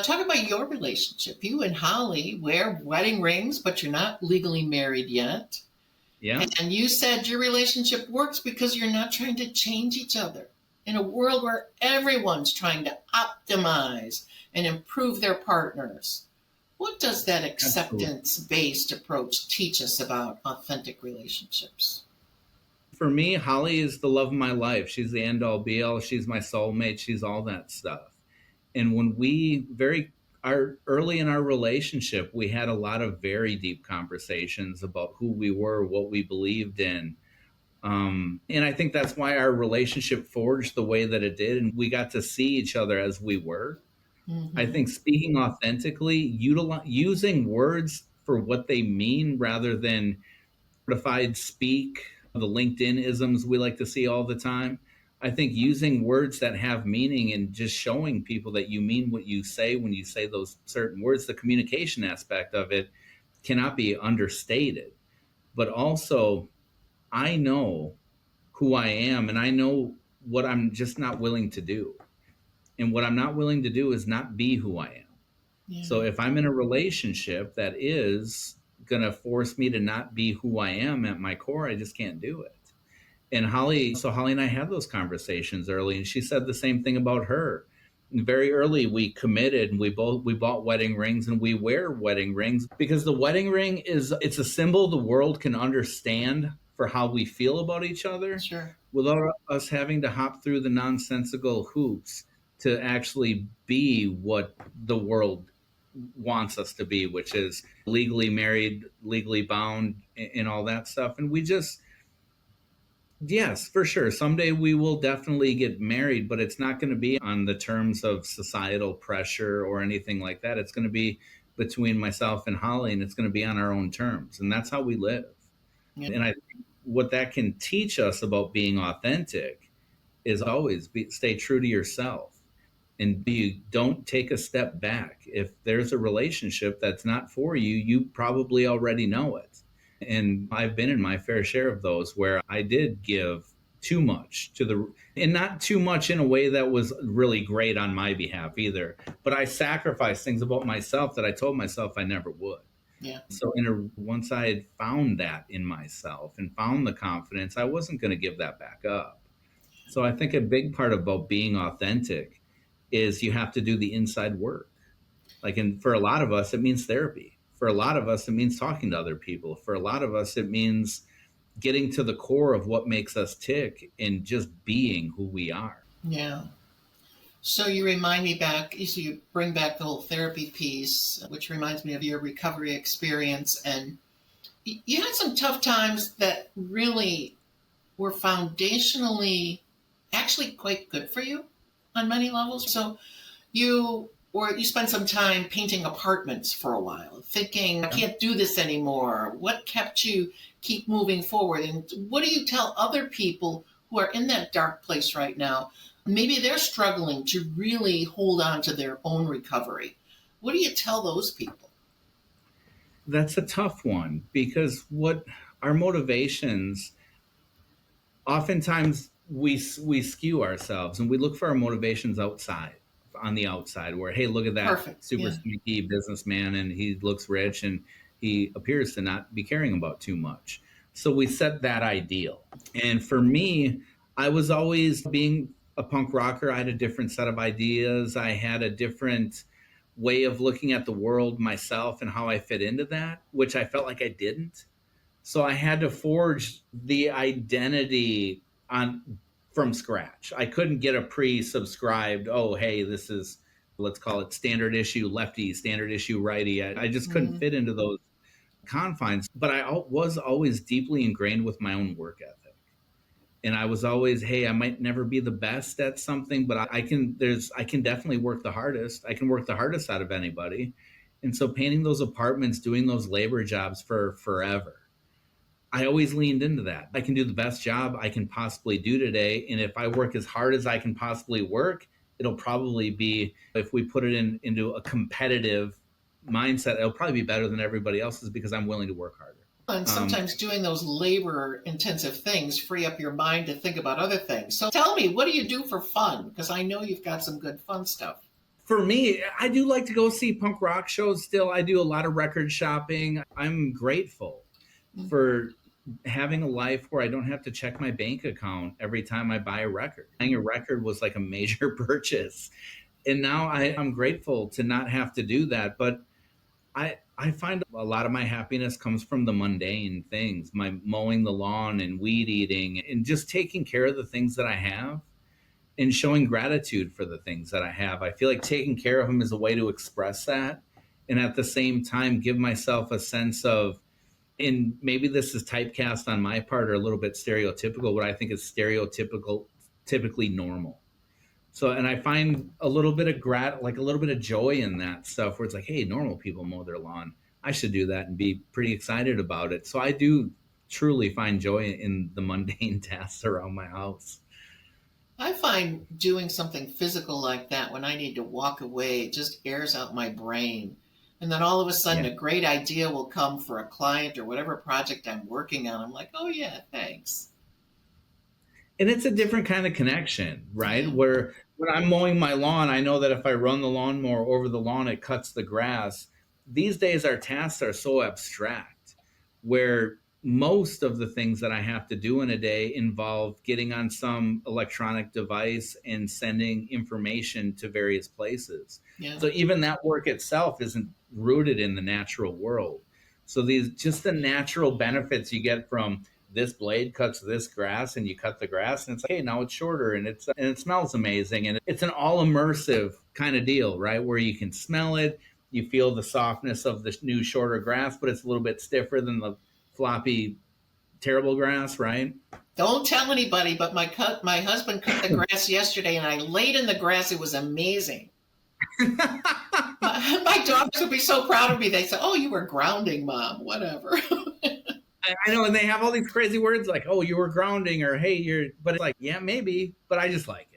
Talk about your relationship. You and Holly wear wedding rings, but you're not legally married yet. Yeah, And you said your relationship works because you're not trying to change each other. In a world where everyone's trying to optimize and improve their partners, what does that absolutely. acceptance based approach teach us about authentic relationships? For me, Holly is the love of my life. She's the end all be all. She's my soulmate. She's all that stuff. And when we very our early in our relationship, we had a lot of very deep conversations about who we were, what we believed in. And I think that's why our relationship forged the way that it did. And we got to see each other as we were. I Mm-hmm. think speaking authentically, using words for what they mean rather than certified speak, the LinkedIn isms we like to see all the time. I think using words that have meaning and just showing people that you mean what you say when you say those certain words, the communication aspect of it cannot be understated. But also, I know who I am and I know what I'm just not willing to do. And what I'm not willing to do is not be who I am. So Yeah. if I'm in a relationship that is going to force me to not be who I am at my core, I just can't do it. And Holly and I had those conversations early, and she said the same thing about her. Very early, we committed, and we bought wedding rings, and we wear wedding rings because the wedding ring it's a symbol the world can understand for how we feel about each other, Sure. without us having to hop through the nonsensical hoops to actually be what the world wants us to be, which is legally married, legally bound, and all that stuff. And we just, yes, for sure. Someday we will definitely get married, but it's not going to be on the terms of societal pressure or anything like that. It's going to be between myself and Holly, and it's going to be on our own terms. And that's how we live. Yeah. And I think what that can teach us about being authentic is always stay true to yourself and you don't take a step back. If there's a relationship that's not for you, you probably already know it. And I've been in my fair share of those where I did give too much to and not too much in a way that was really great on my behalf either, but I sacrificed things about myself that I told myself I never would. Yeah. So once I had found that in myself and found the confidence, I wasn't going to give that back up. So I think a big part about being authentic is you have to do the inside work. Like, and for a lot of us, it means therapy. For a lot of us, it means talking to other people. For a lot of us, it means getting to the core of what makes us tick and just being who we are. Yeah. So you remind me back, so you bring back the whole therapy piece, which reminds me of your recovery experience. And you had some tough times that really were foundationally actually quite good for you on many levels. So you spent some time painting apartments for a while, thinking, I Yeah. can't do this anymore. What kept you keep moving forward? And what do you tell other people who are in that dark place right now? Maybe they're struggling to really hold on to their own recovery. What do you tell those people? That's a tough one because what our motivations, oftentimes we skew ourselves and we look for our motivations outside, on the outside, where, hey, look at that Perfect. super Yeah. sneaky businessman and he looks rich and he appears to not be caring about too much. So we set that ideal. And for me, I was always being a punk rocker. I had a different set of ideas. I had a different way of looking at the world myself and how I fit into that, which I felt like I didn't. So I had to forge the identity on from scratch. I couldn't get a pre-subscribed, oh, hey, this is, let's call it standard issue lefty, standard issue righty. I just couldn't Mm, fit into those confines. But I was always deeply ingrained with my own work ethic. And I was always, hey, I might never be the best at something, but I can definitely work the hardest. I can work the hardest out of anybody. And so painting those apartments, doing those labor jobs for forever, I always leaned into that. I can do the best job I can possibly do today. And if I work as hard as I can possibly work, it'll probably be, if we put it into a competitive mindset, it'll probably be better than everybody else's because I'm willing to work harder. and Um, sometimes doing those labor intensive things free up your mind to think about other things. So tell me, what do you do for fun? Because I know you've got some good fun stuff. For me, I do like to go see punk rock shows still. I do a lot of record shopping. I'm grateful for having a life where I don't have to check my bank account every time I buy a record. Buying a record was like a major purchase. And now I'm grateful to not have to do that. But I find a lot of my happiness comes from the mundane things, my mowing the lawn and weed eating and just taking care of the things that I have and showing gratitude for the things that I have. I feel like taking care of them is a way to express that. And at the same time, give myself a sense of, and maybe this is typecast on my part or a little bit stereotypical, what I think is stereotypical, typically normal. So, and I find a little bit of like a little bit of joy in that stuff where it's like, hey, normal people mow their lawn. I should do that and be pretty excited about it. So I do truly find joy in the mundane tasks around my house. I find doing something physical like that when I need to walk away, it just airs out my brain. And then all of a sudden, Yeah. a great idea will come for a client or whatever project I'm working on. I'm like, oh, yeah, thanks. And it's a different kind of connection, right? Yeah. Where when I'm mowing my lawn, I know that if I run the lawnmower over the lawn, it cuts the grass. These days, our tasks are so abstract, where most of the things that I have to do in a day involve getting on some electronic device and sending information to various places. Yeah. So even that work itself isn't rooted in the natural world. So these just the natural benefits you get from this blade cuts this grass and you cut the grass and it's like, hey, now it's shorter and it smells amazing and it's an all immersive kind of deal, right? Where you can smell it, you feel the softness of the new shorter grass, but it's a little bit stiffer than the floppy terrible grass, right? Don't tell anybody, but my husband cut the grass yesterday and I laid in the grass. It was amazing. My daughters would be so proud of me. They say, oh, you were grounding, Mom, whatever. I know, and they have all these crazy words like, "Oh, you were grounding," or "Hey, you're," but it's like, yeah, maybe, but I just like it.